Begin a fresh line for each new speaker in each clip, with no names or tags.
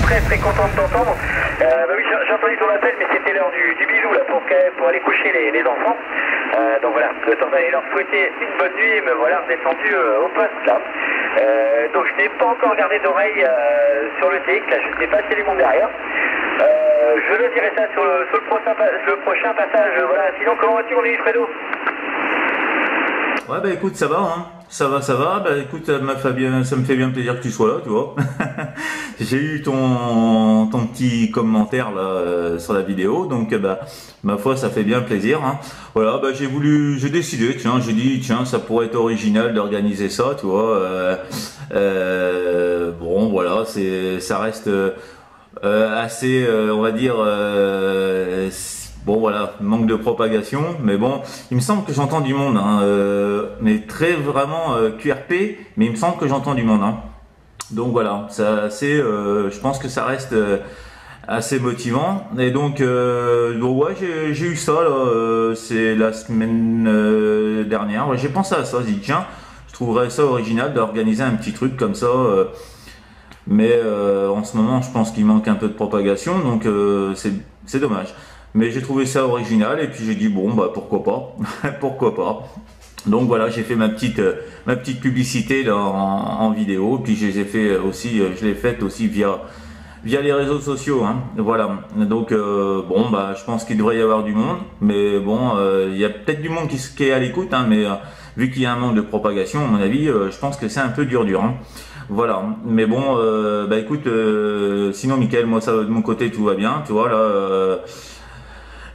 très content de t'entendre. Bah oui, j'ai entendu ton appel, mais c'était l'heure du bisou là pour aller coucher les enfants. Donc voilà, le temps d'aller leur souhaiter une bonne nuit et me voilà redescendu au poste là. Donc je n'ai pas encore gardé d'oreille sur le TX, là je ne sais pas s'il y a du monde derrière. Je le dirai ça sur le prochain passage. Voilà, sinon comment vas-tu mon ami Fredo?
Ouais bah écoute, ça va hein. Ça va, bah écoute, ça me fait bien plaisir que tu sois là, tu vois. J'ai eu ton petit commentaire là sur la vidéo, donc bah ma foi ça fait bien plaisir, hein. Voilà, bah j'ai décidé, tiens, j'ai dit tiens ça pourrait être original d'organiser ça, tu vois. Bon voilà, ça reste assez, on va dire. Bon voilà, manque de propagation, mais bon, il me semble que j'entends du monde, hein, mais très vraiment QRP, mais il me semble que j'entends du monde, hein. Donc voilà, je pense que ça reste assez motivant. Et donc ouais, j'ai eu ça là, c'est la semaine dernière. Ouais, j'ai pensé à ça, j'ai dit tiens, je trouverais ça original d'organiser un petit truc comme ça. Mais en ce moment, je pense qu'il manque un peu de propagation, donc c'est dommage. Mais j'ai trouvé ça original et puis j'ai dit bon bah pourquoi pas, pourquoi pas. Donc voilà, j'ai fait ma petite publicité là, en vidéo, puis je l'ai faite aussi via les réseaux sociaux, hein. Voilà. Donc bon bah je pense qu'il devrait y avoir du monde, mais bon il y a peut-être du monde qui est à l'écoute, hein, mais vu qu'il y a un manque de propagation, à mon avis, je pense que c'est un peu dur, hein. Voilà, mais bon, bah écoute, sinon Mickaël, moi ça de mon côté tout va bien, tu vois là.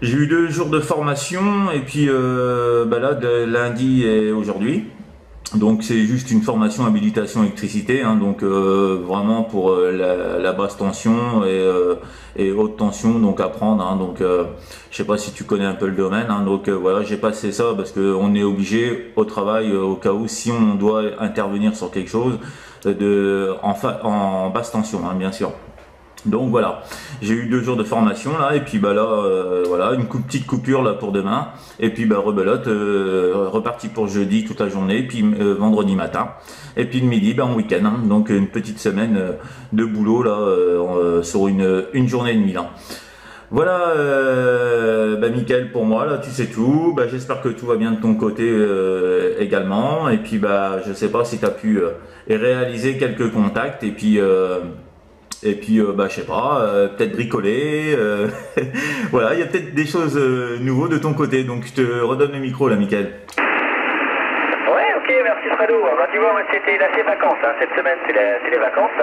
J'ai eu 2 jours de formation et puis bah là de lundi et aujourd'hui. Donc c'est juste une formation habilitation électricité, hein, donc vraiment pour la basse tension et haute tension, donc apprendre, hein, donc je sais pas si tu connais un peu le domaine, hein, donc voilà, j'ai passé ça parce que on est obligé au travail au cas où si on doit intervenir sur quelque chose en basse tension, hein, bien sûr. Donc voilà, j'ai eu 2 jours de formation là et puis bah là voilà une petite coupure là pour demain et puis bah rebelote, reparti pour jeudi toute la journée puis vendredi matin et puis le midi bah en week-end, hein, donc une petite semaine de boulot là sur une journée et demie là. Voilà, bah Mickaël pour moi là tu sais tout, bah j'espère que tout va bien de ton côté également et puis bah je sais pas si tu as pu réaliser quelques contacts et puis bah je sais pas, peut-être bricoler, voilà, il y a peut-être des choses nouveaux de ton côté, donc je te redonne le micro là Mickaël.
Ouais, ok, merci Fredo. Bah tu vois, moi c'était là ces vacances, hein. Cette semaine c'est les vacances.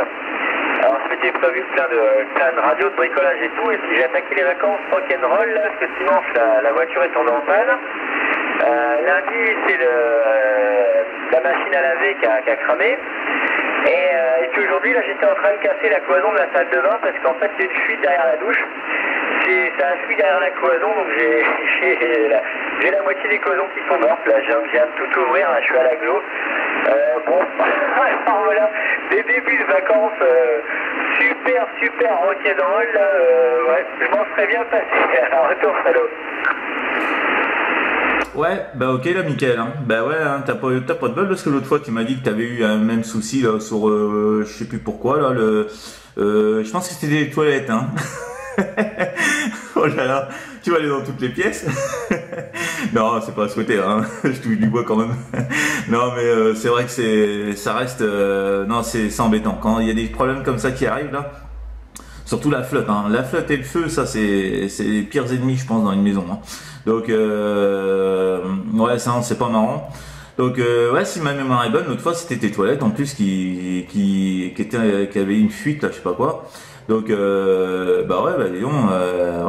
Alors je m'étais prévu plein de radios de bricolage et tout, et puis j'ai attaqué les vacances rock'n'roll là, parce que dimanche la voiture est tombée en panne. Lundi c'est la machine à laver qui a cramé. Et puis aujourd'hui, là, j'étais en train de casser la cloison de la salle de bain parce qu'en fait, il y a une fuite derrière la douche. Ça a fui derrière la cloison, donc j'ai la moitié des cloisons qui sont mortes. Là, je viens de tout ouvrir, là, je suis à l'agglo. Bon, alors voilà, des débuts de vacances super rock'n'roll. Ouais, je m'en serais bien passé. Alors, retour, Fredo.
Ouais, bah ok là Mickaël, hein. Bah ouais, hein, t'as pas de bol parce que l'autre fois tu m'as dit que t'avais eu un même souci là sur, je sais plus pourquoi là, je pense que c'était des toilettes, hein. Oh là là, tu vas aller dans toutes les pièces. Non, c'est pas à souhaiter, hein. Je touche du bois quand même. Non mais c'est vrai que ça reste, non c'est embêtant quand il y a des problèmes comme ça qui arrivent là. Surtout la flotte, hein. La flotte et le feu, ça c'est les pires ennemis je pense dans une maison, hein. Donc ouais ça c'est pas marrant. Donc ouais, si ma mémoire est bonne, l'autre fois c'était tes toilettes en plus qui avait une fuite là, je sais pas quoi. Donc bah ouais, bah disons,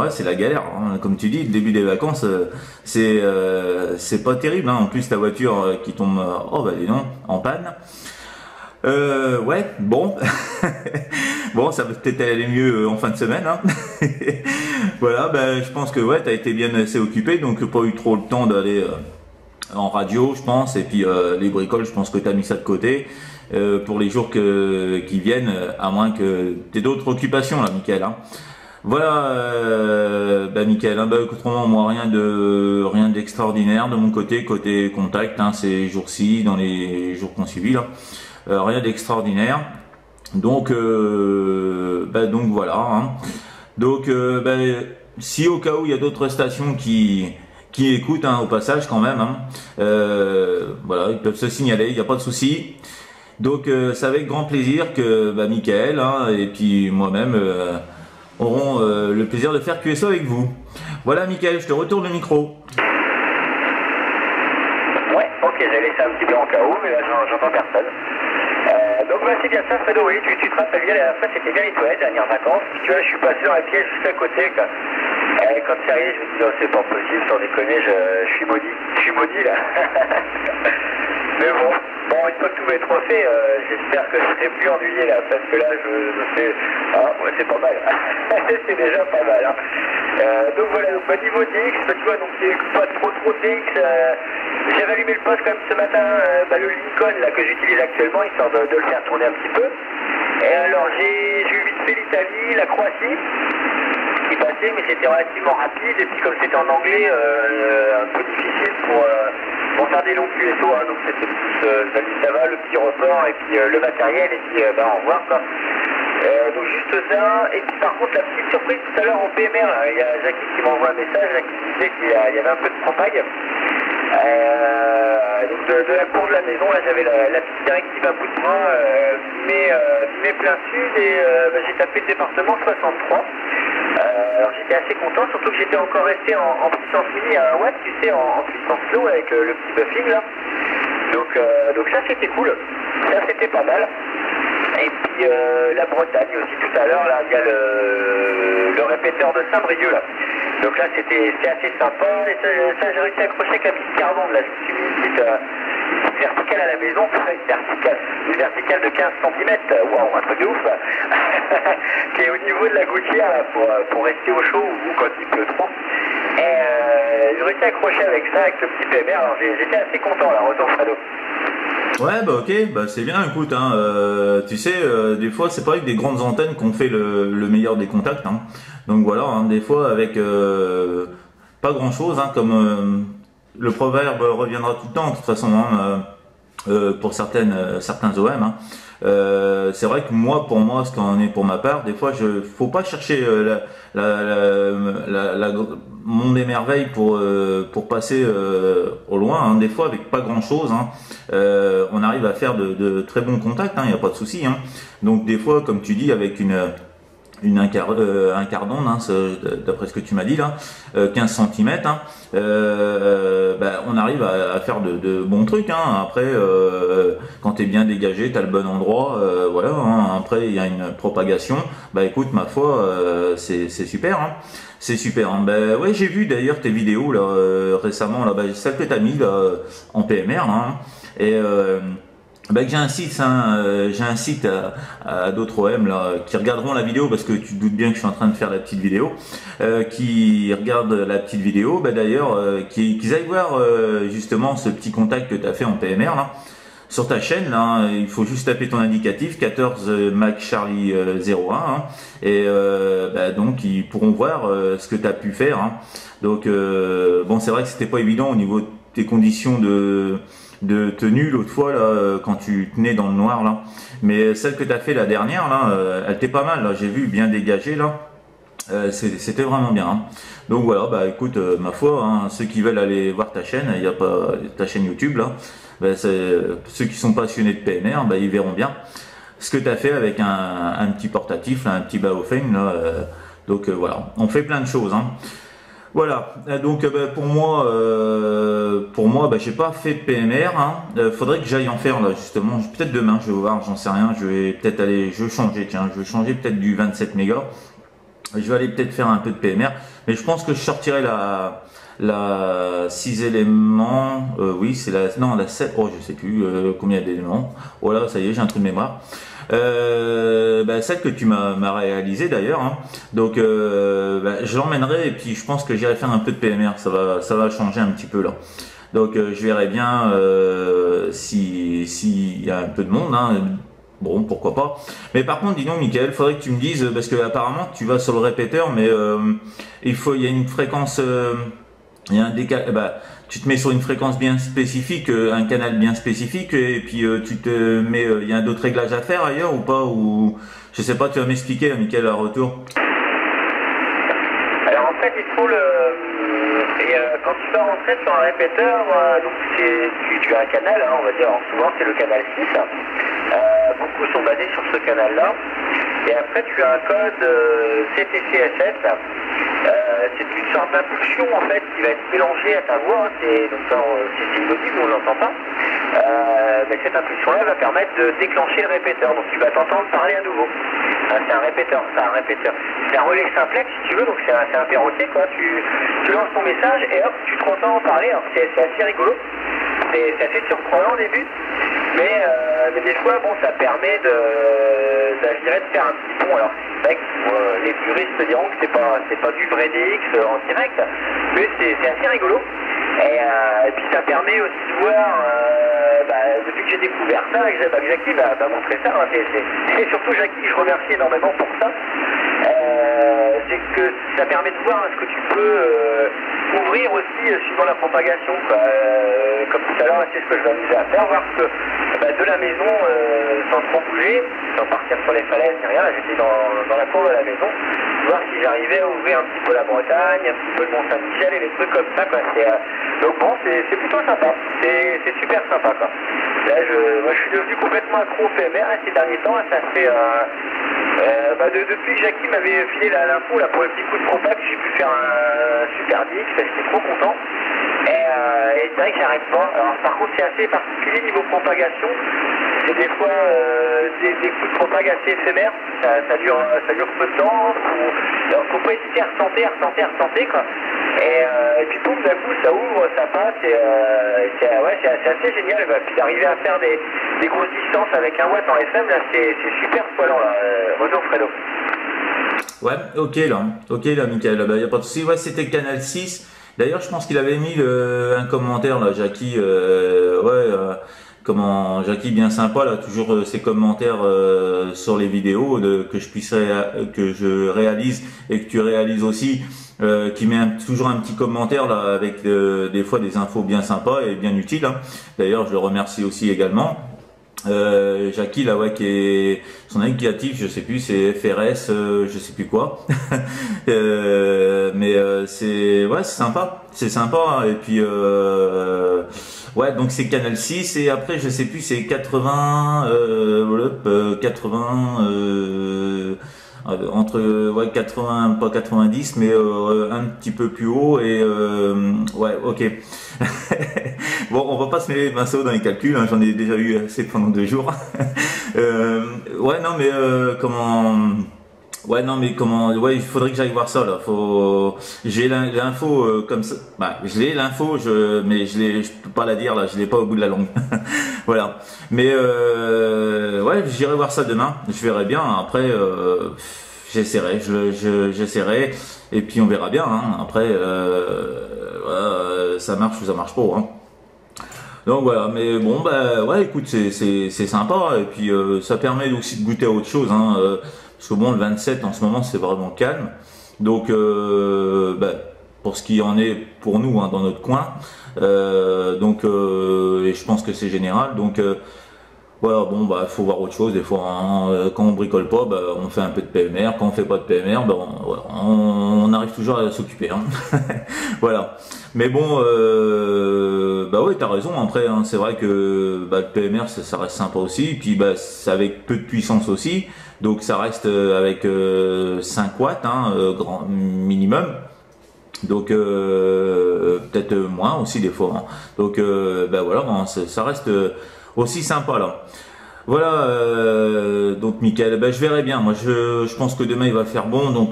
ouais c'est la galère, hein. Comme tu dis, le début des vacances c'est pas terrible, hein. En plus ta voiture qui tombe, oh bah disons, en panne. Ouais, bon, bon, ça va peut-être aller mieux en fin de semaine, hein. Voilà, ben, je pense que ouais, t'as été bien assez occupé, donc pas eu trop le temps d'aller en radio, je pense, et puis les bricoles, je pense que t'as mis ça de côté pour les jours qui viennent, à moins que t'aies d'autres occupations là, Mickaël, hein. Voilà, bah Mickaël, hein, bah, autrement moi rien d'extraordinaire de mon côté contact, hein, ces jours-ci, dans les jours qu'on suivi là. Rien d'extraordinaire. Donc, donc voilà. Hein. Donc, si au cas où il y a d'autres stations qui écoutent, hein, au passage quand même, hein, voilà, ils peuvent se signaler, il n'y a pas de souci. Donc, c'est avec grand plaisir que Mickaël, hein, et puis moi-même auront le plaisir de faire QSO avec vous. Voilà, Mickaël, je te retourne le micro.
Ouais, ok, j'ai laissé un petit peu en cas où, mais là j'entends personne. Donc c'est bien ça, Fredo, oui, tu te rappelles bien, la dernière fois c'était bien les toilettes, dernières vacances. Puis, tu vois, je suis passé dans la pièce juste à côté, quoi. Quand c'est arrivé, je me suis dit, oh, c'est pas possible, sans déconner, je suis maudit là. Mais bon, une fois que tout va être refait, j'espère que je ne serai plus ennuyé là, parce que là, je sais, ouais, c'est pas mal. C'est déjà pas mal. Hein. Donc voilà, niveau DX, tu vois, donc c'est pas trop DX. J'avais allumé le poste quand même ce matin, le Lincoln là que j'utilise actuellement, histoire de le faire tourner un petit peu. Et alors j'ai eu vite fait l'Italie, la Croatie, qui passait, mais c'était relativement rapide, et puis comme c'était en anglais, un peu difficile pour faire des longs QSO, hein, donc c'était plus salut ça va, le petit report, et puis le matériel, et puis au revoir quoi. Donc juste ça, et puis par contre la petite surprise tout à l'heure en PMR, il y a Jackie qui m'envoie un message là, qui disait qu'il y avait un peu de propague. Donc de la cour de la maison, là j'avais la petite directive à bout de bras, mais plein sud, et j'ai tapé le département 63. Alors j'étais assez content, surtout que j'étais encore resté en puissance mini à 1 watt, tu sais, en puissance low avec le petit buffing là. Donc ça c'était cool, ça c'était pas mal. Et puis la Bretagne aussi tout à l'heure, là il y a le répéteur de Saint-Brieuc là. Donc là c'était assez sympa, et ça j'ai réussi à accrocher avec la petite carbone là, je me suis mis une petite verticale à la maison, une verticale de 15 cm, waouh, un truc de ouf, qui est au niveau de la gouttière là, pour rester au chaud ou quand il pleut trop. Et j'ai réussi à accrocher avec ça, avec le petit PMR, alors j'étais assez content là, retour Fredo.
Ouais, ok, c'est bien, écoute, hein, tu sais, des fois c'est pas avec des grandes antennes qu'on fait le meilleur des contacts, hein. Donc voilà, hein, des fois avec pas grand chose, hein, comme le proverbe reviendra tout le temps de toute façon, hein, pour certains OM, hein. C'est vrai que pour moi, ce qu'en est pour ma part, des fois, faut pas chercher mon émerveil pour passer au loin. Hein. Des fois, avec pas grand chose, hein, on arrive à faire de très bons contacts. Il n'y a pas de souci. Hein. Donc des fois, comme tu dis, avec un quart d'onde, hein, d'après ce que tu m'as dit là, 15 cm, hein, on arrive à faire de bons trucs, hein. Après, quand tu es bien dégagé, tu as le bon endroit, voilà, hein. Après il y a une propagation, écoute, ma foi, c'est super, hein. C'est super, hein. Ouais, j'ai vu d'ailleurs tes vidéos là récemment, là, celle que tu as mis là, en PMR, hein, et j'ai un site à d'autres OM là qui regarderont la vidéo, parce que tu te doutes bien que je suis en train de faire la petite vidéo, qui regardent la petite vidéo, d'ailleurs qu'ils aillent voir justement ce petit contact que tu as fait en PMR là sur ta chaîne là. Il faut juste taper ton indicatif 14 Mac Charlie 01, hein, et donc ils pourront voir ce que tu as pu faire, hein. Donc c'est vrai que c'était pas évident au niveau de tes conditions de tenue l'autre fois là, quand tu tenais dans le noir là, mais celle que tu as fait la dernière là, elle était pas mal là, j'ai vu, bien dégagée là, c'était vraiment bien, hein. Donc voilà, écoute, ma foi, hein, ceux qui veulent aller voir ta chaîne, il y a pas ta chaîne YouTube là, ceux qui sont passionnés de PMR, ils verront bien ce que tu as fait avec un petit portatif là, un petit Baofeng là, donc voilà, on fait plein de choses, hein. Voilà, donc pour moi, j'ai pas fait de PMR, hein. Faudrait que j'aille en faire là justement, peut-être demain, je vais voir, j'en sais rien, je vais changer peut-être du 27 mégas, je vais aller peut-être faire un peu de PMR, mais je pense que je sortirai la 6 éléments, oui c'est la 7, je sais plus combien d'éléments, voilà, ça y est, j'ai un trou de mémoire. Celle que tu m'as réalisée d'ailleurs, hein. Donc je l'emmènerai, et puis je pense que j'irai faire un peu de PMR, ça va changer un petit peu là. Donc je verrai bien s'il y a un peu de monde, hein. Bon, pourquoi pas. Mais par contre, dis donc, Mickaël, faudrait que tu me dises, parce que apparemment tu vas sur le répéteur, mais il y a une fréquence il y a un décalage, tu te mets sur une fréquence bien spécifique, un canal bien spécifique, et puis tu te mets, il y a d'autres réglages à faire ailleurs ou pas, ou je sais pas, tu vas m'expliquer, Mickaël, à retour.
Alors en fait, il faut quand tu vas rentrer sur un répéteur, donc tu as un canal, hein, on va dire, alors souvent c'est le canal 6. Beaucoup sont basés sur ce canal-là. Et après, tu as un code CTCSS. C'est une sorte d'impulsion en fait qui va être mélangée à ta voix. Donc ça, si c'est inaudible, on l'entend pas. Mais cette impulsion-là va permettre de déclencher le répéteur. Donc tu vas t'entendre parler à nouveau. C'est un répéteur, c'est un relais simplex si tu veux, donc c'est un perroquet quoi. Tu lances ton message et hop, tu te entends en parler. Alors c'est assez rigolo. C'est assez surprenant au début. Mais des fois, bon, ça permet de faire un petit pont. Alors, c'est vrai que les puristes diront que c'est pas du vrai DX en direct, mais c'est assez rigolo. Et puis ça permet aussi de voir, depuis que j'ai découvert ça, et que Jackie m'a montré ça, hein, c'est surtout Jackie que je remercie énormément pour ça. C'est que ça permet de voir ce que tu peux ouvrir aussi suivant la propagation. Comme tout à l'heure, c'est ce que je vais m'amuser à faire, voir que de la maison, sans trop bouger, sans partir sur les falaises, ni rien, j'étais dans la cour de la maison, voir si j'arrivais à ouvrir un petit peu la Bretagne, un petit peu le Mont-Saint-Michel et des trucs comme ça. Donc bon, c'est plutôt sympa, c'est super sympa quoi. Là, moi, je suis devenu complètement accro au PMR ces derniers temps, ça fait... depuis que Jackie m'avait filé l'info pour le petit coup de propag, j'ai pu faire un super DX, j'étais trop content. Et c'est vrai que j'arrête pas. Alors par contre c'est assez particulier niveau propagation. C'est des fois des coups de propag assez éphémères. Ça dure peu de temps. Alors faut pas hésiter à retenter quoi. Et puis boum, d'un coup ça ouvre, ça passe. C'est assez génial. Puis d'arriver à faire des grosses distances avec un watt en FM, là c'est super poilant là. Bonjour Fredo.
Ouais, ok là, Mickaël, y a pas de souci. Ouais, c'était Canal 6. D'ailleurs, je pense qu'il avait mis un commentaire là, Jackie. Jackie bien sympa là, toujours ses commentaires sur les vidéos que je réalise et que tu réalises aussi, qui met toujours un petit commentaire là avec des fois des infos bien sympas et bien utiles. Hein. D'ailleurs, je le remercie aussi également. Jackie là, qui est son indicatif, je sais plus, c'est FRS, je sais plus quoi. Mais c'est sympa. Hein. Et puis donc c'est Canal 6 et après je sais plus, c'est 80 entre 80, pas 90, mais un petit peu plus haut et ok. Bon, on va pas se mêler les pinceaux dans les calculs, hein, j'en ai déjà eu assez pendant 2 jours. Il faudrait que j'aille voir ça là. J'ai l'info comme ça. Je l'ai l'info, mais je peux pas la dire là, je l'ai pas au bout de la langue. Voilà. Mais j'irai voir ça demain. Je verrai bien. Après, j'essaierai. Et puis on verra bien. Hein. Après, ça marche ou ça marche pas. Hein. Donc voilà, mais bon, écoute, c'est sympa. Et puis ça permet aussi de goûter à autre chose. Hein. Parce que bon, le 27 en ce moment c'est vraiment calme. Donc pour ce qui en est pour nous hein, dans notre coin. Et je pense que c'est général. Donc faut voir autre chose. Des fois, hein, quand on bricole pas, on fait un peu de PMR. Quand on fait pas de PMR, on arrive toujours à s'occuper. Hein. Voilà. Mais bon, t'as raison. Après, hein, c'est vrai que le PMR, ça reste sympa aussi. Et puis, c'est avec peu de puissance aussi. Donc, ça reste avec 5 watts, hein, grand minimum. Donc, peut-être moins aussi des fois. Hein. Donc, ça reste aussi sympa là. Voilà, donc Mickaël, je verrai bien. Moi, je pense que demain il va faire bon. Donc,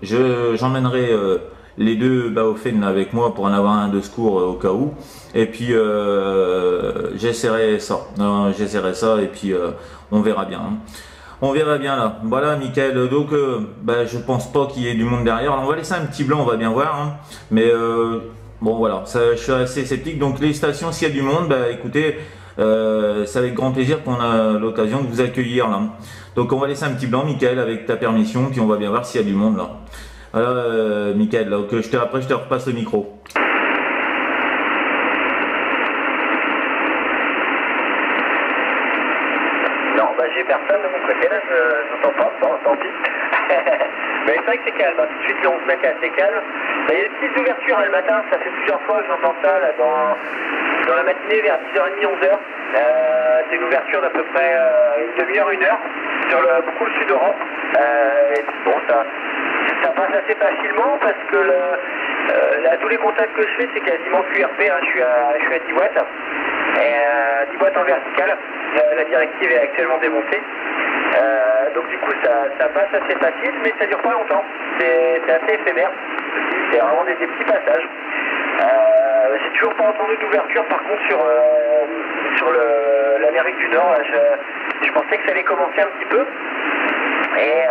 j'emmènerai les 2 Baofeng avec moi pour en avoir un de secours au cas où. Et puis j'essaierai ça. Et puis on verra bien. Hein. On verra bien là. Voilà Mickaël. Donc je pense pas qu'il y ait du monde derrière. Alors, on va laisser un petit blanc, on va bien voir. Hein. Mais bon voilà, je suis assez sceptique. Donc les stations, s'il y a du monde, écoutez, c'est avec grand plaisir qu'on a l'occasion de vous accueillir là. Donc on va laisser un petit blanc Mickaël avec ta permission. Puis on va bien voir s'il y a du monde là. Voilà Mickaël. Donc après je te repasse le micro.
personne de mon côté, là, je n'entends pas, bon, tant pis. Mais c'est vrai que c'est calme, hein. Tout de suite le 11 mai est assez calme. Il y a des petites ouvertures hein, le matin, ça fait plusieurs fois que j'entends ça là, dans la matinée vers 10h30, 11h. C'est une ouverture d'à peu près une demi-heure, 1 heure sur beaucoup le sud d'Europe. Et bon, ça passe assez facilement parce que là, tous les contacts que je fais, c'est quasiment QRP. Hein. Je suis à 10 watts. Et 10 watts en vertical. La directive est actuellement démontée. Donc du coup, ça passe assez facile, mais ça dure pas longtemps. C'est assez éphémère. C'est vraiment des petits passages. J'ai toujours pas entendu d'ouverture par contre sur l'Amérique du Nord. Je pensais que ça allait commencer un petit peu. Et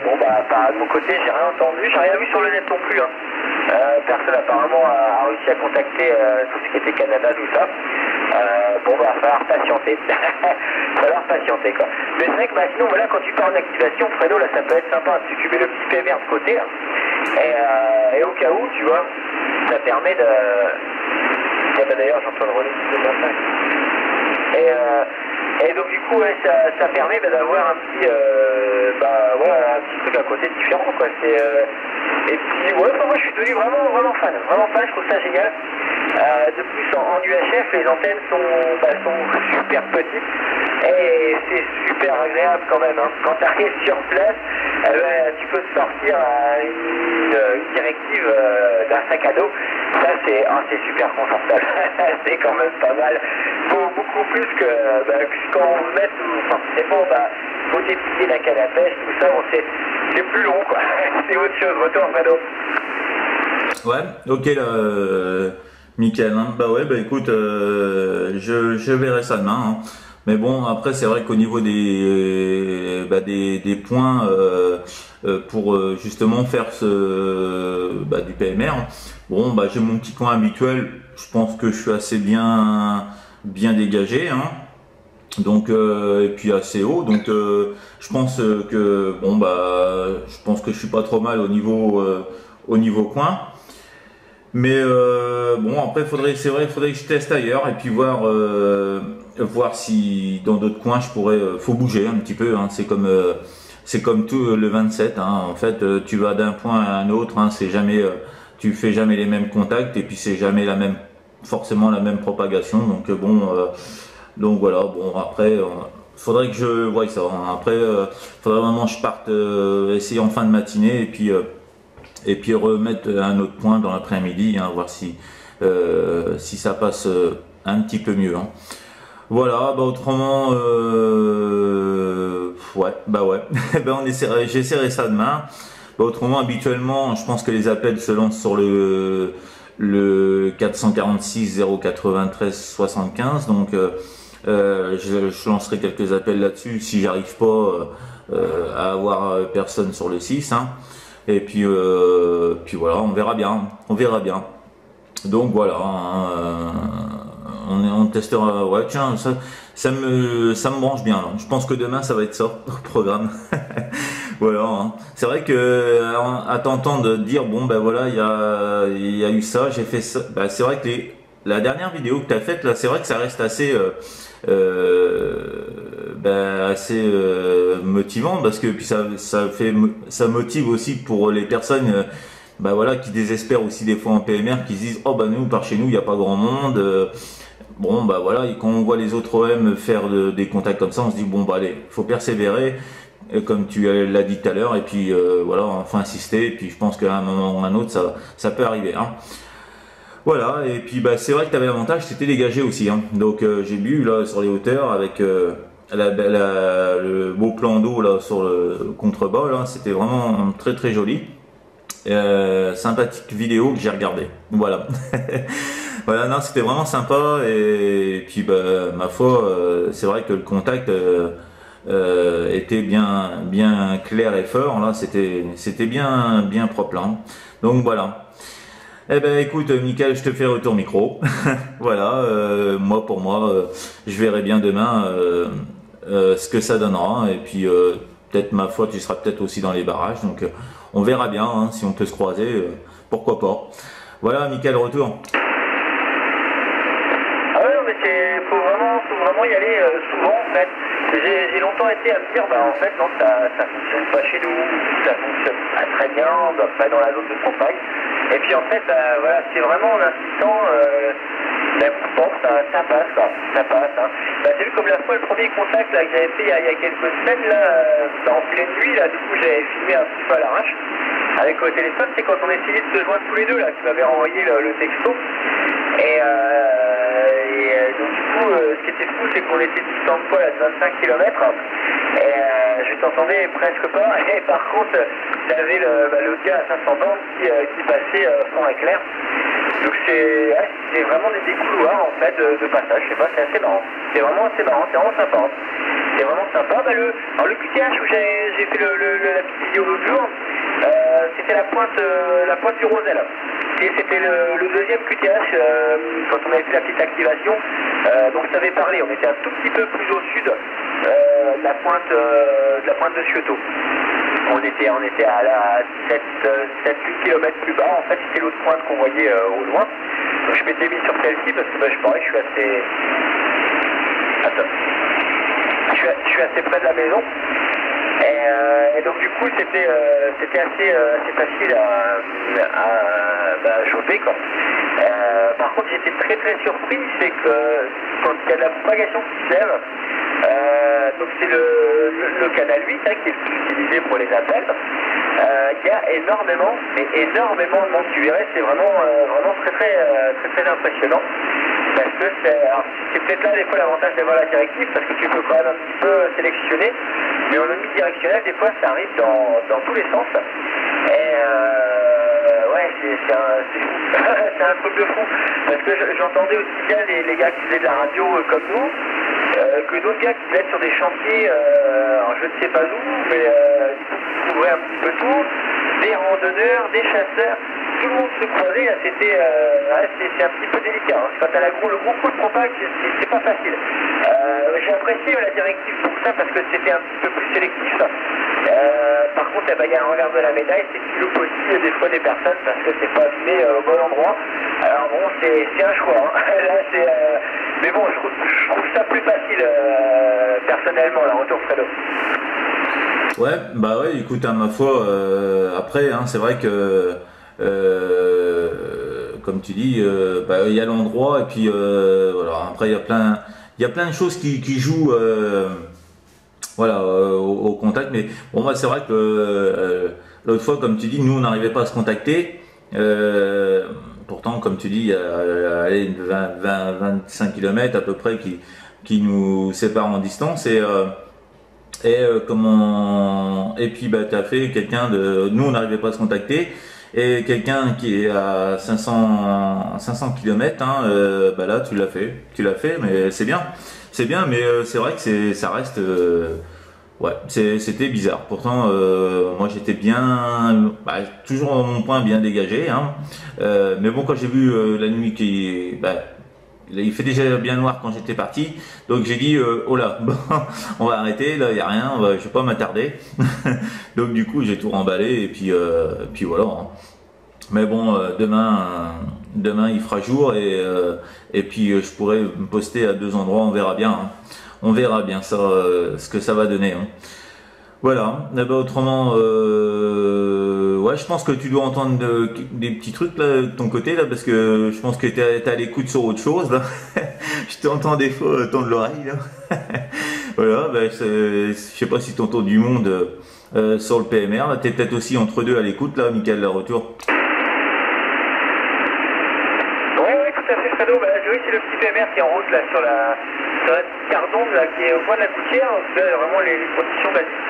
bon, de mon côté, j'ai rien entendu, j'ai rien vu sur le net non plus. Hein. Personne apparemment a réussi à contacter tout ce qui était Canada, tout ça. Bon, va falloir patienter. Falloir patienter, quoi. Mais c'est vrai que sinon, voilà, quand tu pars en activation, Fredo, là, ça peut être sympa. Si tu mets le petit PMR de côté, là, et au cas où, tu vois, ça permet de... D'ailleurs, j'entends le relais de et donc du coup, ouais, ça permet d'avoir un petit, un petit truc à côté différent, quoi. Et puis, ouais, moi je suis devenu vraiment fan, je trouve ça génial. De plus, en UHF, les antennes sont super petites et c'est super agréable quand même. Hein. Quand tu arrives sur place, tu peux te sortir une directive d'un sac à dos. Ça, c'est super confortable. C'est quand même pas mal. Beaucoup plus que quand on se met, forcément, faut déplier la canne à pêche, tout ça, c'est plus long, quoi. C'est autre chose. Retour, Fredo.
Ouais, ok, là, Mickaël, hein. Écoute, je verrai ça demain, hein. Mais bon, après, c'est vrai qu'au niveau des points pour justement faire du PMR, bon, j'ai mon petit coin habituel. Je pense que je suis assez bien dégagé, hein. Donc et puis assez haut. Donc je pense que je suis pas trop mal au niveau coin. Mais bon, après faudrait que je teste ailleurs et puis voir si dans d'autres coins je pourrais. Faut bouger un petit peu, hein. C'est comme tout le 27, hein. En fait, tu vas d'un point à un autre, hein. C'est jamais, tu fais jamais les mêmes contacts et puis c'est jamais forcément la même propagation. Donc voilà. Bon, après, faudrait que je voie ça, hein. Après, faudrait vraiment que je parte essayer en fin de matinée et puis remettre un autre point dans l'après-midi, hein, voir si ça passe un petit peu mieux, hein. Voilà, autrement, j'essaierai ça demain. Autrement, habituellement, je pense que les appels se lancent sur le 446 093 75, donc je lancerai quelques appels là-dessus si j'arrive pas à avoir personne sur le 6, hein. Et puis voilà, on verra bien. Donc voilà, hein, on testera. Ouais, tiens, ça me branche bien, là. Je pense que demain ça va être ça au programme. Voilà, hein. C'est vrai que à t'entendre dire voilà, il y a eu ça, j'ai fait ça. C'est vrai que la dernière vidéo que tu as faite là, c'est vrai que ça reste assez motivant, parce que puis ça motive aussi pour les personnes qui désespèrent aussi des fois en PMR, qui se disent nous par chez nous il n'y a pas grand monde. Et quand on voit les autres OM faire des contacts comme ça, on se dit allez, faut persévérer, comme tu l'as dit tout à l'heure, et puis voilà, faut insister, et puis je pense qu'à un moment ou à un autre ça peut arriver, hein. Voilà, et puis c'est vrai que tu avais l'avantage, c'était dégagé aussi, hein. Donc j'ai vu là sur les hauteurs avec le beau plan d'eau là sur le contrebas, là, c'était vraiment très très joli. Sympathique vidéo que j'ai regardé. Voilà. Voilà, non, c'était vraiment sympa, et puis ma foi, c'est vrai que le contact était bien clair et fort, là, c'était bien propre là. Donc voilà. Écoute, Mickaël, je te fais retour micro. Voilà, pour moi, je verrai bien demain ce que ça donnera, et puis peut-être, ma foi, tu seras peut-être aussi dans les barrages, donc on verra bien, hein, si on peut se croiser, pourquoi pas. Voilà, Mickaël, retour.
Ah ouais, mais faut vraiment vraiment y aller souvent en fait. J'ai longtemps été à me dire, bah en fait non, ça fonctionne pas chez nous, ça fonctionne pas très bien, pas dans la zone de campagne. Et puis en fait, voilà, c'est vraiment en insistant, bon, ça passe quoi, ça passe. Hein. Bah, c'est vu comme la fois, le premier contact là, que j'avais fait il y a quelques semaines, là, en pleine nuit, là, du coup j'avais filmé un petit peu à l'arrache avec au téléphone, c'est quand on essayait de se joindre tous les deux, là, tu m'avais renvoyé le texto. Et donc du coup, ce qui était fou, c'est qu'on était distants de quoi, là, de 25 km. Et je t'entendais presque pas. Et par contre, t'avais le gars à 500 bandes qui passait fond éclair. Donc c'est vraiment des couloirs en fait de passage. Je sais pas, c'est assez marrant. C'est vraiment assez marrant, c'est vraiment sympa. C'est vraiment sympa. Bah, alors le QTH où j'ai fait la petite vidéo l'autre jour, c'était la pointe du Rosel. Et c'était le deuxième QTH quand on avait fait la petite activation. Donc je t'avais parlé, on était un tout petit peu plus au sud de la pointe de Cioto. On était à la 7-8 km plus bas. En fait, c'était l'autre pointe qu'on voyait au loin. Donc je m'étais mis sur celle-ci parce que je parlais, je suis assez... Attends. Je suis assez près de la maison. Et donc du coup, c'était assez facile à choper quoi. Par contre, j'étais très surpris, c'est que quand il y a de la propagation qui se lève, donc c'est le canal 8 hein, qui est le plus utilisé pour les appels. Il y a énormément de monde. Tu verrais, c'est vraiment très impressionnant. Parce que c'est peut-être là des fois l'avantage d'avoir la directive, parce que tu peux quand même un petit peu sélectionner, mais en omnidirectionnel, des fois ça arrive dans tous les sens. Et ouais, c'est fou. C'est un truc de fou. Parce que j'entendais aussi bien les gars qui faisaient de la radio comme nous, que d'autres gars qui devaient être sur des chantiers, alors je ne sais pas où, mais qui couvraient un petit peu tout, des randonneurs, des chasseurs. Tout le monde se croisait, c'était c'est un petit peu délicat. Hein. Quand t'as le gros coup de propague, c'est pas facile. J'ai apprécié la directive pour ça parce que c'était un petit peu plus sélectif. Par contre, il y a un revers de la médaille, c'est qu'il loupe aussi des fois des personnes parce que c'est pas mis au bon endroit. Alors bon, c'est un choix. Hein. Là, mais bon, je trouve ça plus facile personnellement, là, retour Fredo.
Ouais, bah ouais, écoute, à ma foi, après, hein, c'est vrai que comme tu dis, il y a l'endroit et puis voilà. Après, il y a plein de choses qui jouent, voilà, au contact. Mais bon, moi, c'est vrai que l'autre fois, comme tu dis, nous, on n'arrivait pas à se contacter. Pourtant, comme tu dis, il y a 25 km à peu près qui nous séparent en distance et puis bah t'as fait quelqu'un nous on n'arrivait pas à se contacter et quelqu'un qui est à 500 km hein, bah là tu l'as fait mais c'est bien mais c'est vrai que ça reste ouais c'était bizarre. Pourtant moi j'étais bien toujours mon point bien dégagé hein. Mais bon, quand j'ai vu la nuit il fait déjà bien noir quand j'étais parti, donc j'ai dit oh là, bon, on va arrêter, là il y a rien, je vais pas m'attarder. Donc du coup j'ai tout remballé et puis voilà. Hein. Mais bon, demain il fera jour et puis je pourrai me poster à 2 endroits, on verra bien. Hein. On verra bien ça, ce que ça va donner. Hein. Voilà. Et ben autrement, ouais, je pense que tu dois entendre des petits trucs là de ton côté là, parce que je pense que t'es à l'écoute sur autre chose là. Je t'entends des fois tendre l'oreille là. Voilà. Je sais pas si t'entends du monde sur le PMR. Là, t'es peut-être aussi entre deux à l'écoute là, Michael, la retour.
Oui, tout à fait, Fredo. Oui, c'est le petit PMR qui est en route là sur la petite cardonde là, qui est au point de la gouttière. Là, vraiment les conditions basiques.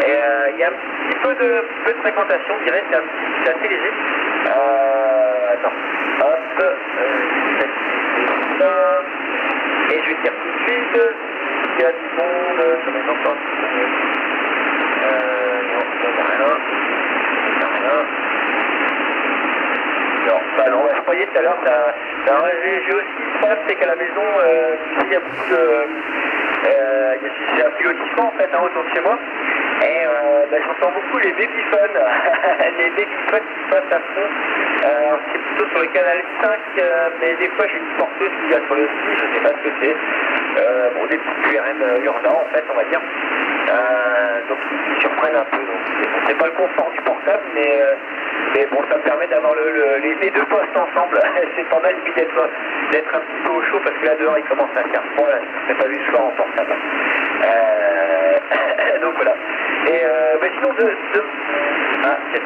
Et il y a un petit peu de fréquentation, je dirais, c'est assez léger. Attends, hop, ça. Et je vais dire tout de suite, il y a du monde, ça va être encore. Non, ça n'a rien. Non, je croyais tout à l'heure, alors j'ai aussi le problème, c'est qu'à la maison, il y a beaucoup de... j'ai un petit lotissement en fait autour de chez moi. Et j'entends beaucoup les babyphones, les babyphones qui passent à fond. C'est plutôt sur le canal 5, mais des fois j'ai une porteuse qui vient sur le 6, je sais pas ce que c'est. Bon, des petits QRM urbains en fait, on va dire. Donc ils surprennent un peu. Donc c'est pas le confort du portable, mais bon, ça me permet d'avoir les deux postes ensemble. C'est pas mal d'être un petit peu au chaud parce que là dehors il commence à faire froid. Là, je ne pas vu ce soir en portable. Donc voilà. Et sinon tu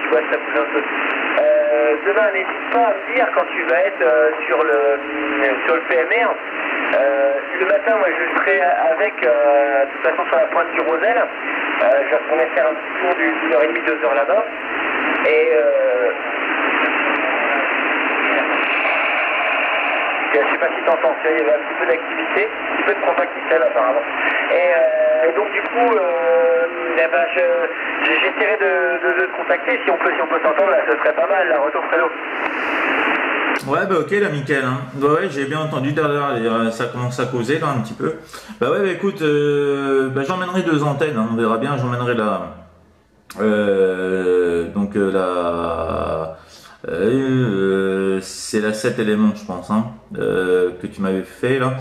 vois, ça bouge un peu. Demain, n'hésite pas à me dire quand tu vas être sur le PMR. Le matin, moi, je serai avec, de toute façon, sur la pointe du Rosel. Je vais retourner faire un petit tour d'une heure et demie, 2 heures là-bas. Et je sais pas si tu entends, il y avait un petit peu d'activité, un petit peu de contact qui s'élève apparemment. Et donc du coup, j'essaierai de te contacter, si on peut s'entendre, là, ce serait pas mal, la retour Fredo.
Ouais, bah ok, là, Mickaël. Hein. Bah ouais, j'ai bien entendu tout à l'heure, ça commence à causer là un petit peu. Bah ouais, bah écoute, j'emmènerai 2 antennes, hein, on verra bien, j'emmènerai c'est la 7 éléments, je pense, hein, que tu m'avais fait là.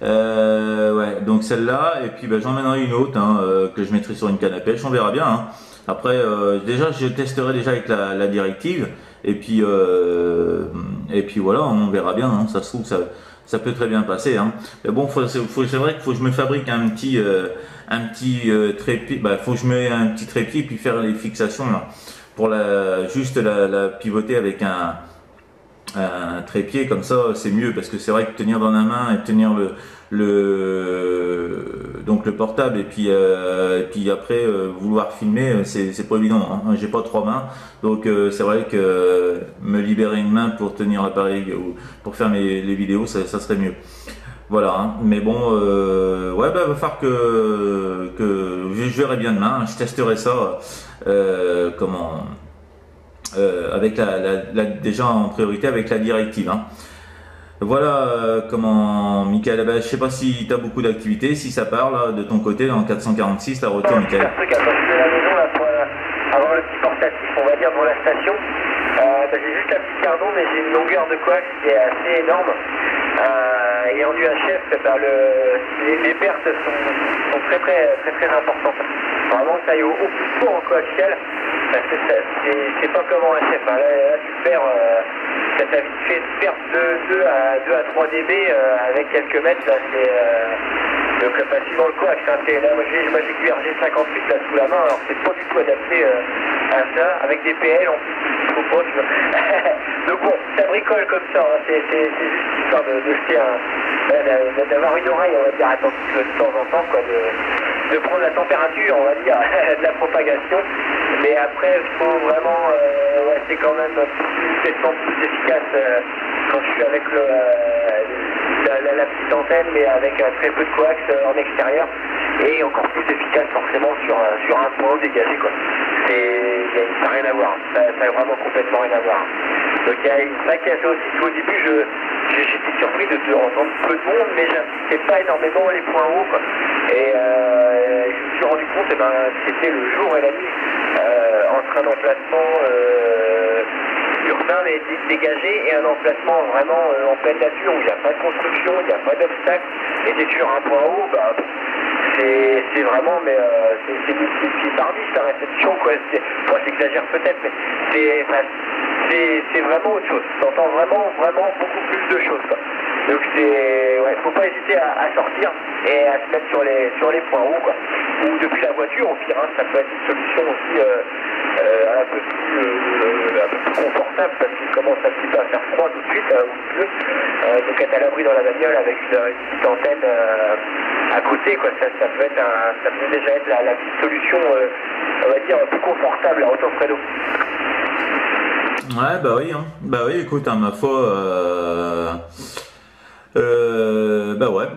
Ouais, donc celle-là, et puis j'emmènerai une autre hein, que je mettrai sur une canne à pêche, on verra bien. Hein. Après, déjà, je testerai déjà avec la directive, et puis voilà, on verra bien. Hein, ça se trouve, ça peut très bien passer. Hein. Mais bon, c'est vrai qu'il faut que je me fabrique un petit trépied. Faut que je mette un petit trépied puis faire les fixations là, pour juste la pivoter avec un trépied comme ça, c'est mieux parce que c'est vrai que tenir dans la main et tenir donc le portable et puis après vouloir filmer, c'est pas évident. Hein. J'ai pas 3 mains, donc c'est vrai que me libérer une main pour tenir l'appareil ou pour faire les vidéos, ça serait mieux. Voilà, hein. Mais bon, ouais, va falloir que je verrai bien demain. Hein. Je testerai ça. Avec déjà en priorité avec la directive. Hein. Voilà Mickaël, je sais pas si tu as beaucoup d'activités, si ça part là, de ton côté là, en 446, la retour Mickaël.
Un truc à sortir de la maison là, pour avoir le petit portatif, on va dire, pour la station. J'ai juste la petite cardon, mais j'ai une longueur de coax qui est assez énorme. Et en UHF, les pertes sont très très importantes. Vraiment, ça y est au plus fort en coaxial. C'est pas comme en HF. Hein. Là, tu perds, ça t'a vite fait perdre de 2 à 3 dB avec quelques mètres. Là, donc facilement le coax. Hein. Là, moi j'ai QRG 58 là sous la main, alors c'est pas du tout adapté à ça, avec des PL en plus, il faut pas, tu vois. Donc bon, ça bricole comme ça. Hein. C'est juste histoire de jeter d'avoir une oreille, on va dire, attentive de temps en temps, quoi, de prendre la température, on va dire, de la propagation. Mais après, il faut vraiment, c'est quand même plus efficace quand je suis avec la petite antenne, mais avec très peu de coax en extérieur, et encore plus efficace forcément sur un point dégagé, quoi. Ça n'a rien à voir, ça a vraiment complètement rien à voir. Donc il y a ça qui a fait aussi au début, j'étais surpris de entendre peu de monde, mais j'insistais pas énormément les points hauts, quoi. Et je me suis rendu compte, c'était le jour et la nuit, entre un emplacement urbain mais dégagé et un emplacement vraiment en pleine nature où il n'y a pas de construction, il n'y a pas d'obstacle, et dès sur un point haut, c'est vraiment, mais c'est par 10 la réception, quoi. J'exagère peut-être, mais c'est vraiment autre chose. Tu entends vraiment beaucoup plus de choses, quoi. Donc faut pas hésiter à sortir et à se mettre sur les points hauts, quoi. Ou depuis la voiture, au pire, hein, ça peut être une solution aussi un peu plus confortable parce qu'il commence un petit peu à faire froid tout de suite, ou plus. Donc être à l'abri dans la bagnole avec une petite antenne à côté, quoi. Ça peut déjà être la petite solution, on va dire, plus confortable à retour Fredo.
Ouais, oui, hein. Oui, écoute, hein, ma foi,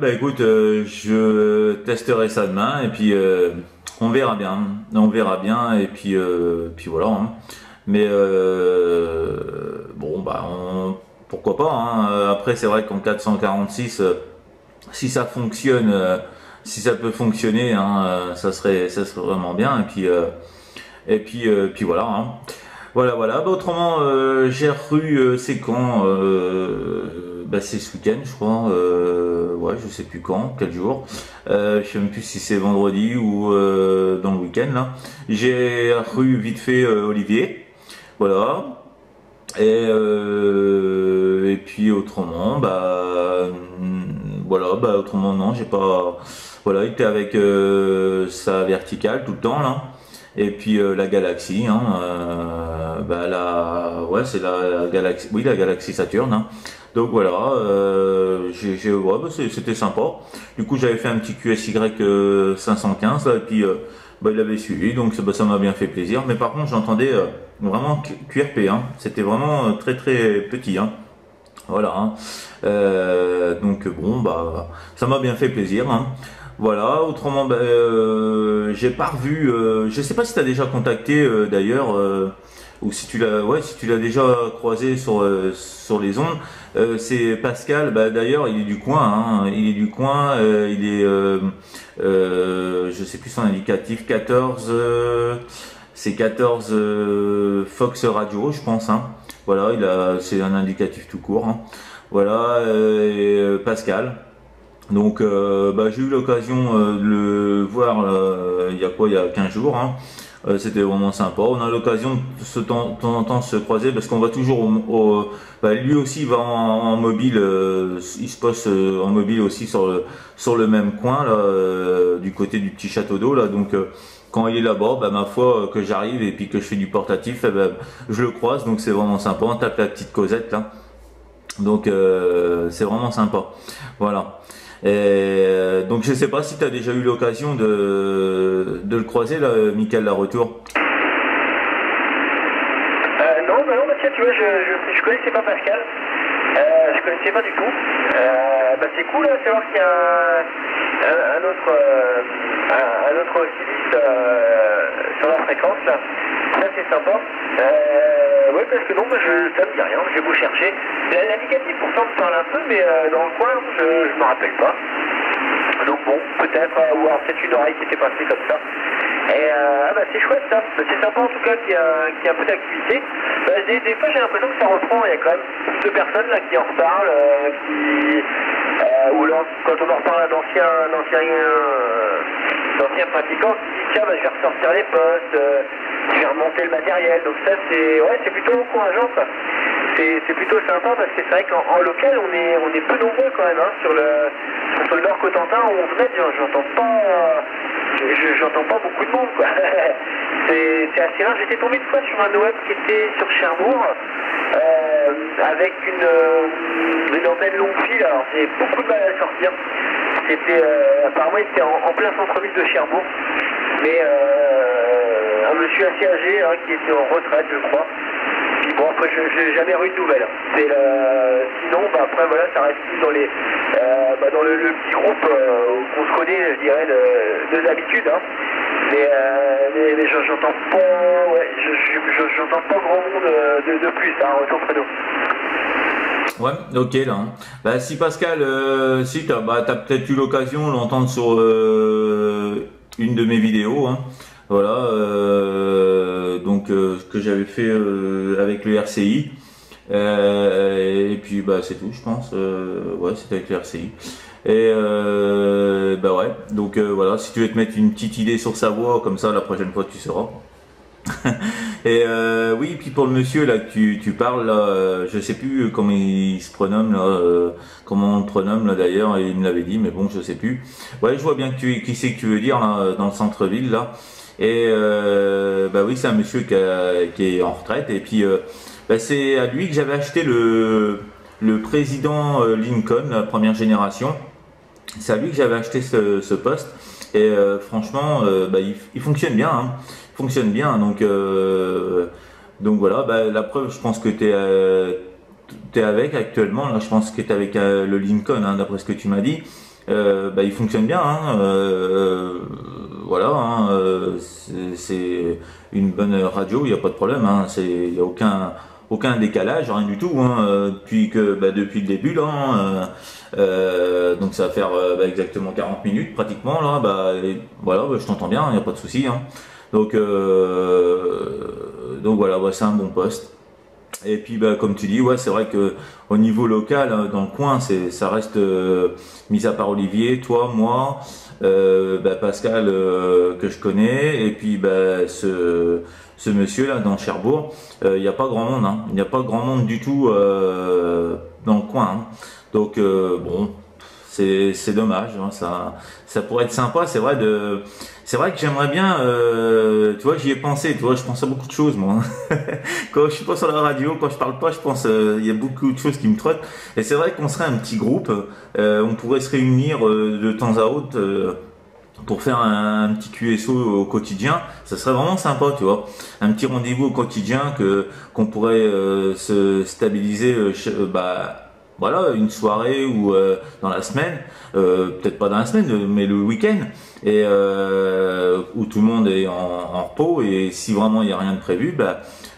écoute, je testerai ça demain et puis on verra bien et puis voilà. Hein. Mais pourquoi pas. Hein. Après, c'est vrai qu'en 446, si ça fonctionne si ça peut fonctionner, hein, ça serait vraiment bien. Et puis voilà. Hein. Voilà. Bah, autrement, j'ai reçu, c'est quand bah, c'est ce week-end, je crois. Ouais, je sais plus quand, quel jour. Je sais même plus si c'est vendredi ou dans le week-end là. J'ai reçu vite fait Olivier. Voilà. Et puis autrement, voilà, autrement non, j'ai pas. Voilà, il était avec sa verticale tout le temps là. Et puis la galaxie, hein, ouais, c'est la galaxie, oui, la galaxie Saturne. Hein. Donc voilà, ouais, c'était sympa. Du coup, j'avais fait un petit QSY 515 là, et puis il avait suivi, donc ça m'a bien fait plaisir. Mais par contre, j'entendais vraiment QRP, hein. C'était vraiment très très petit. Hein. Voilà. Hein. Donc bon, ça m'a bien fait plaisir. Hein. Voilà, autrement, j'ai pas revu, je sais pas si tu as déjà contacté d'ailleurs, ou si tu l'as déjà croisé sur les ondes, c'est Pascal, d'ailleurs il est du coin, hein, je sais plus son indicatif, 14, c'est 14 Fox Radio, je pense, hein. Voilà, c'est un indicatif tout court, hein. Voilà, Pascal. Donc j'ai eu l'occasion de le voir il y a 15 jours, hein. C'était vraiment sympa. On a l'occasion de temps en temps se croiser parce qu'on va toujours lui aussi il va en mobile, il se poste en mobile aussi sur le même coin là, du côté du petit château d'eau là. Donc quand il est là-bas, ma foi que j'arrive et puis que je fais du portatif, je le croise, donc c'est vraiment sympa. On tape la petite Cosette là. Donc c'est vraiment sympa. Voilà. Et donc je sais pas si tu as déjà eu l'occasion de le croiser là, Michael Laretour.
Non, tiens, tu vois, je connaissais pas Pascal. Je connaissais pas du tout. C'est cool de savoir qu'il y a un autre oscilliste sur la fréquence là. Ça c'est sympa. Ouais, parce que non, ça me dit rien, j'ai beau chercher. L'indicatif pourtant me parle un peu, mais dans le coin, je me rappelle pas. Donc bon, peut-être, ou alors peut-être une oreille qui était passée comme ça. Et c'est chouette ça, c'est sympa en tout cas qu'il y a un peu d'activité. Des fois j'ai l'impression que ça reprend, il y a quand même plus de personnes là qui en reparlent, ou alors quand on en reparle à d'anciens pratiquants qui disent tiens je vais ressortir les postes, je vais remonter le matériel, donc ça c'est plutôt encourageant ça. C'est plutôt sympa parce que c'est vrai qu'en local on est peu nombreux quand même, hein, sur le Nord Cotentin où on se met, j'entends pas beaucoup de monde quoi. C'est assez rare. J'étais tombé une fois sur un web qui était sur Cherbourg avec une antenne longue fil, alors j'ai beaucoup de mal à sortir. Apparemment il était en plein centre-ville de Cherbourg, mais un monsieur assez âgé hein, qui était en retraite je crois. Puis bon après j'ai jamais eu de nouvelles. Sinon après voilà ça reste dans les dans le petit groupe qu'on se connaît je dirais de d'habitude hein. Mais j'entends pas j'entends pas grand monde de plus hein, autour de nous.
Ouais, ok là. Hein. Si Pascal, si t'as peut-être eu l'occasion de l'entendre sur une de mes vidéos, hein. Voilà, donc que j'avais fait avec le RCI. Et puis c'est tout, je pense. Ouais, c'était avec le RCI. Et ouais, donc voilà, si tu veux te mettre une petite idée sur sa voix, comme ça la prochaine fois tu sauras. Et oui, puis pour le monsieur là que tu parles là, je sais plus comment il se prénomme là, comment on le prénomme là d'ailleurs, il me l'avait dit, mais bon je sais plus. Ouais, je vois bien qui c'est que tu veux dire là, dans le centre-ville là. Et oui, c'est un monsieur qui est en retraite et puis c'est à lui que j'avais acheté le président Lincoln, la première génération. C'est à lui que j'avais acheté ce poste et franchement il fonctionne bien. Hein. Fonctionne bien, donc voilà, la preuve, je pense que t'es avec actuellement, là je pense que t'es avec le Lincoln, hein, d'après ce que tu m'as dit, il fonctionne bien, hein, voilà, hein, c'est une bonne radio, il n'y a pas de problème, hein, il n'y a aucun décalage, rien du tout, hein, depuis le début là. Donc ça va faire exactement 40 minutes pratiquement là. Et voilà, je t'entends bien, il n'y a pas de souci. Hein. Donc voilà, c'est un bon poste. Et puis comme tu dis, ouais, c'est vrai que au niveau local, dans le coin, ça reste mis à part Olivier, toi, moi, Pascal que je connais, et puis ce monsieur là dans Cherbourg, il n'y a pas grand monde, hein. Il n'y a pas grand monde du tout dans le coin. Hein. Donc bon, c'est dommage, hein, ça pourrait être sympa, c'est vrai que j'aimerais bien, tu vois, j'y ai pensé, tu vois, je pense à beaucoup de choses moi. Quand je suis pas sur la radio, quand je parle pas, je pense, il y a beaucoup de choses qui me trottent. Et c'est vrai qu'on serait un petit groupe, on pourrait se réunir de temps à autre pour faire un petit QSO au quotidien. Ça serait vraiment sympa, tu vois, un petit rendez-vous au quotidien qu'on pourrait se stabiliser. Voilà, une soirée ou dans la semaine, peut-être pas dans la semaine, mais le week-end, et où tout le monde est en repos, et si vraiment il n'y a rien de prévu,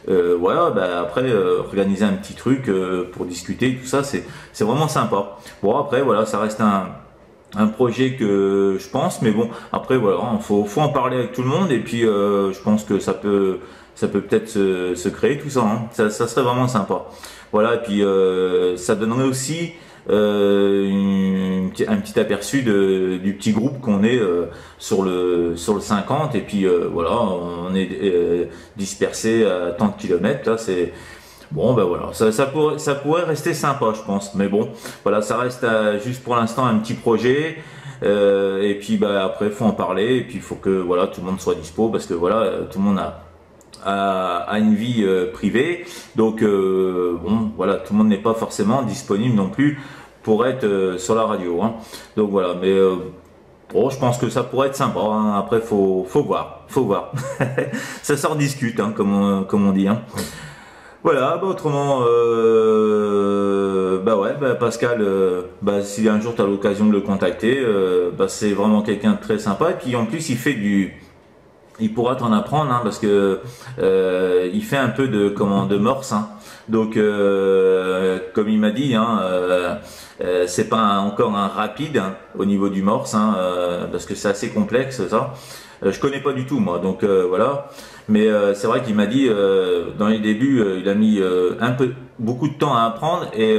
après organiser un petit truc pour discuter, tout ça, c'est vraiment sympa. Bon, après voilà, ça reste un projet que je pense, mais bon, après voilà, faut en parler avec tout le monde, et puis je pense que ça peut peut-être se créer tout ça, hein. Ça serait vraiment sympa. Voilà, et puis ça donnerait aussi un petit aperçu du petit groupe qu'on est sur le 50, et puis voilà, on est dispersé à tant de kilomètres, là, c'est bon, voilà, ça pourrait rester sympa, je pense, mais bon, voilà, ça reste juste pour l'instant un petit projet. Et puis après faut en parler, et puis il faut que voilà, tout le monde soit dispo, parce que voilà, tout le monde a une vie privée, donc bon voilà, tout le monde n'est pas forcément disponible non plus pour être sur la radio, hein. Donc voilà, mais bon, je pense que ça pourrait être sympa, hein. Après faut voir ça s'en discute, hein, comme on dit, hein. Voilà, autrement Pascal, si un jour tu as l'occasion de le contacter, c'est vraiment quelqu'un de très sympa, et puis en plus il pourra t'en apprendre, hein, parce que il fait un peu de morse, hein. Donc comme il m'a dit, hein, c'est pas encore un rapide, hein, au niveau du morse, hein, parce que c'est assez complexe ça. Je connais pas du tout moi, donc voilà. Mais c'est vrai qu'il m'a dit dans les débuts, il a mis beaucoup de temps à apprendre, et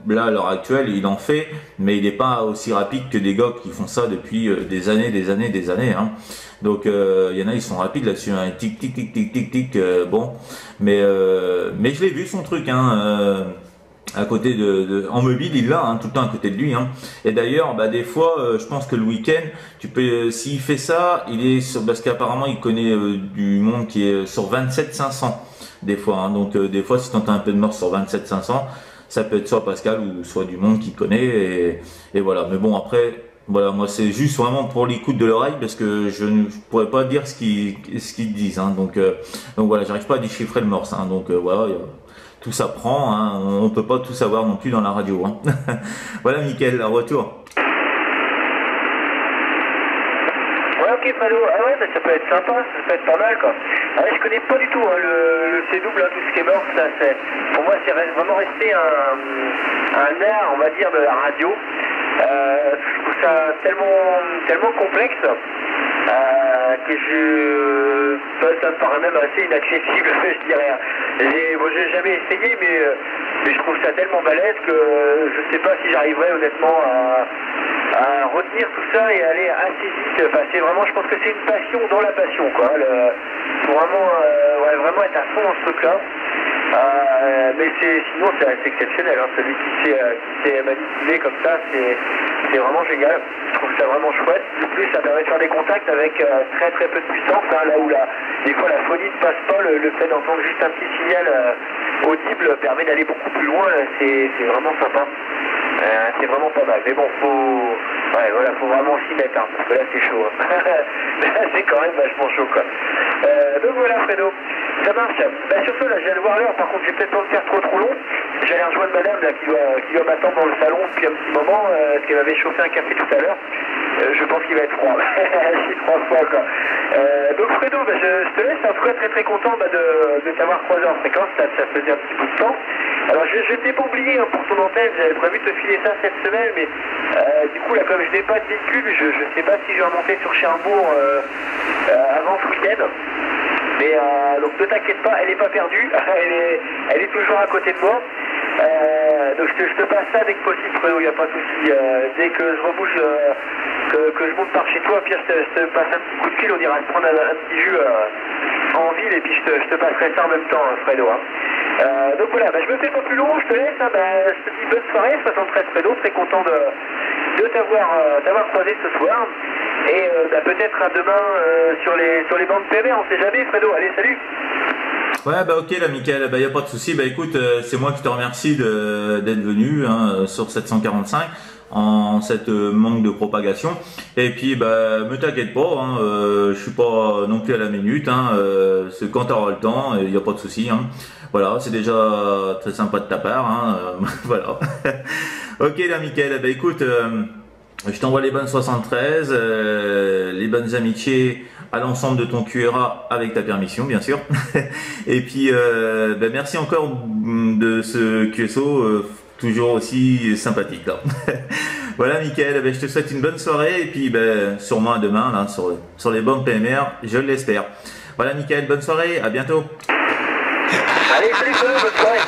là à l'heure actuelle il en fait, mais il n'est pas aussi rapide que des gars qui font ça depuis des années, hein. Donc il y en a, ils sont rapides là-dessus, hein, tic tic tic tic tic tic, bon, mais je l'ai vu son truc, hein, à côté en mobile, il l'a, hein, tout le temps à côté de lui, hein. Et d'ailleurs, des fois, je pense que le week-end, tu peux, s'il fait ça, parce qu'apparemment il connaît du monde qui est sur 27 500 des fois, hein. Donc des fois, si tu entends un peu de mort sur 27 500, ça peut être soit Pascal ou soit du monde qui connaît, et voilà. Mais bon, après, voilà, moi c'est juste vraiment pour l'écoute de l'oreille, parce que je ne pourrais pas dire ce qu'ils disent, hein. Donc voilà, j'arrive pas à déchiffrer le morse, hein. Donc voilà, tout s'apprend, hein. On peut pas tout savoir non plus dans la radio, hein. Voilà, Mickaël, à retour.
Ouais, ok, Fredo. Ah ouais, ça peut être sympa, ça peut être pas mal, quoi. Ah, je connais pas du tout, hein, le C-double, hein, tout ce qui est mort, ça, pour moi c'est vraiment resté un art, on va dire, de la radio. Je trouve ça tellement complexe que ça me paraît même assez inaccessible, je dirais. J'ai jamais essayé, mais je trouve ça tellement balèze que je sais pas si j'arriverai honnêtement à retenir tout ça et aller assez vite. Enfin, je pense que c'est une passion dans la passion, quoi. Faut vraiment être à fond dans ce truc-là. Mais sinon c'est assez exceptionnel, hein. Celui qui s'est manipulé comme ça, c'est vraiment génial. Je trouve ça vraiment chouette. De plus, ça permet de faire des contacts avec très très peu de puissance, hein, là où des fois la phonie ne passe pas, le fait d'entendre juste un petit signal audible permet d'aller beaucoup plus loin. C'est vraiment sympa. C'est vraiment pas mal. Mais bon, faut vraiment s'y mettre, hein, parce que là c'est chaud, hein. Là c'est quand même vachement chaud, quoi. Donc voilà, Fredo. Ça marche. Surtout là, je viens de voir l'heure, par contre j'ai peut-être pas me faire trop long. J'allais rejoindre madame là, qui doit m'attendre dans le salon depuis un petit moment, parce qu'elle m'avait chauffé un café tout à l'heure. Je pense qu'il va être froid. J'ai 3 fois quoi. Donc Fredo, je te laisse. En tout cas, très content de t'avoir croisé en fréquence. Ça faisait un petit bout de temps. Alors je t'ai pas oublié hein, pour ton antenne. J'avais prévu de te filer ça cette semaine, mais du coup là, comme je n'ai pas de véhicule, je sais pas si je vais remonter sur Cherbourg avant ce week-end. Mais donc ne t'inquiète pas, elle n'est pas perdue. Elle est toujours à côté de moi. Donc je te passe ça dès que possible, Fredo, il n'y a pas de souci. Dès que je rebouge, que je monte par chez toi, puis je te passe un petit coup de fil, on ira se prendre un petit jus en ville, et puis je te passerai ça en même temps, Fredo. Hein. Donc voilà, je me fais pas plus long, je te laisse. Hein, je te dis bonne soirée, 73 Fredo, très content de t'avoir croisé ce soir. Et peut-être à demain sur les bancs de PMR, on sait jamais, Fredo. Allez, salut.
Ouais, ok là, Mickaël, y a pas de souci. Écoute, c'est moi qui te remercie d'être venu hein, sur 745 en cette manque de propagation. Et puis me t'inquiète pas, hein, je suis pas non plus à la minute. Hein, c'est quand t'auras le temps, il y a pas de souci. Hein. Voilà, c'est déjà très sympa de ta part. Hein, voilà. Ok là, Mickaël, écoute. Je t'envoie les bonnes 73, les bonnes amitiés à l'ensemble de ton QRA avec ta permission, bien sûr. Et puis, merci encore de ce QSO toujours aussi sympathique. Là. Voilà, Mickaël, je te souhaite une bonne soirée et puis sûrement à demain là, sur les bancs PMR, je l'espère. Voilà, Mickaël, bonne soirée, à bientôt.
Allez, salut, bonne soirée.